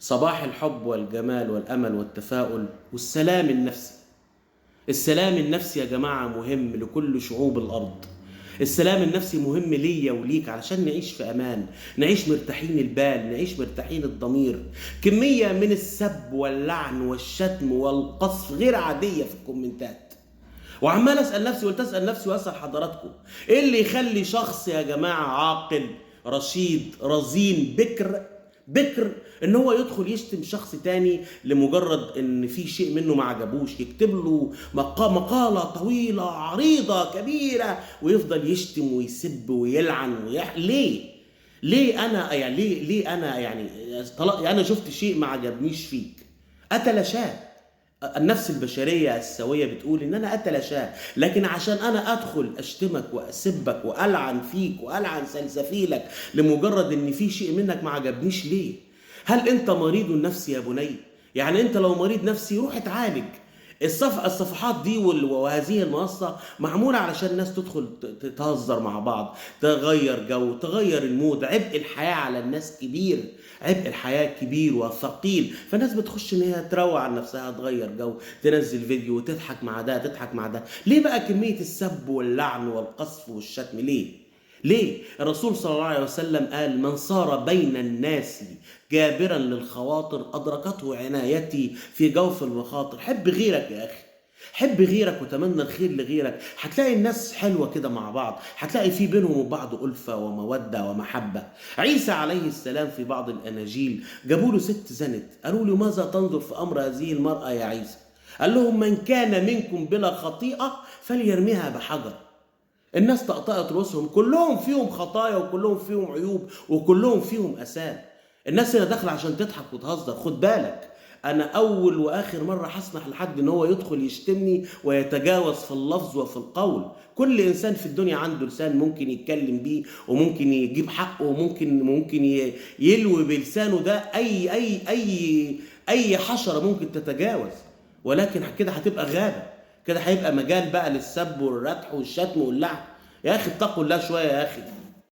صباح الحب والجمال والأمل والتفاؤل والسلام النفسي. السلام النفسي يا جماعة مهم لكل شعوب الأرض. السلام النفسي مهم ليا وليك علشان نعيش في أمان، نعيش مرتاحين البال، نعيش مرتاحين الضمير. كمية من السب واللعن والشتم والقصف غير عادية في الكومنتات، وعمال أسأل نفسي وأسأل نفسي وأسأل حضراتكم، إيه اللي يخلي شخص يا جماعة عاقل رشيد رزين بكر ان هو يدخل يشتم شخص تاني لمجرد ان في شيء منه ما عجبوش، يكتب له مقالة طويلة عريضة كبيرة ويفضل يشتم ويسب ويلعن ليه انا يعني ليه انا يعني انا شفت شيء ما عجبنيش فيك اتلاشاه. النفس البشرية السوية بتقول ان انا اتلاشاه، لكن عشان انا ادخل اشتمك واسبك والعن فيك والعن سلسفيلك لمجرد ان في شيء منك ما عجبنيش ليه؟ هل انت مريض نفسي يا بني؟ يعني انت لو مريض نفسي روح اتعالج. الصفحات دي وهذه المنصة معمولة علشان الناس تدخل تهزر مع بعض، تغير جو، تغير المود. عبء الحياة على الناس كبير، عبء الحياة كبير وثقيل، فالناس بتخش ان هي تروع عن نفسها، تغير جو، تنزل فيديو وتضحك مع ده تضحك مع ده. ليه بقى كمية السب واللعن والقصف والشتم؟ ليه؟ الرسول صلى الله عليه وسلم قال: من صار بين الناس جابرا للخواطر أدركته عنايتي في جوف المخاطر. حب غيرك يا أخي، حب غيرك وتمنى الخير لغيرك، هتلاقي الناس حلوة كده مع بعض، هتلاقي في بينهم وبعض ألفة ومودة ومحبة. عيسى عليه السلام في بعض الأناجيل جابوا له ست زنت، قالوا له: ماذا تنظر في أمر هذه المرأة يا عيسى؟ قال لهم: من كان منكم بلا خطيئة فليرميها بحجر. الناس طقطقت رؤوسهم، كلهم فيهم خطايا وكلهم فيهم عيوب وكلهم فيهم آثام. الناس هنا داخله عشان تضحك وتهزر. خد بالك، انا اول واخر مره هسمح لحد ان هو يدخل يشتمني ويتجاوز في اللفظ وفي القول. كل انسان في الدنيا عنده لسان ممكن يتكلم بيه وممكن يجيب حقه وممكن يلوي بلسانه ده اي حشره ممكن تتجاوز، ولكن كده هتبقى غابه، كده هيبقى مجال بقى للسب والردح والشتم واللعن. يا اخي اتقوا الله شويه يا اخي.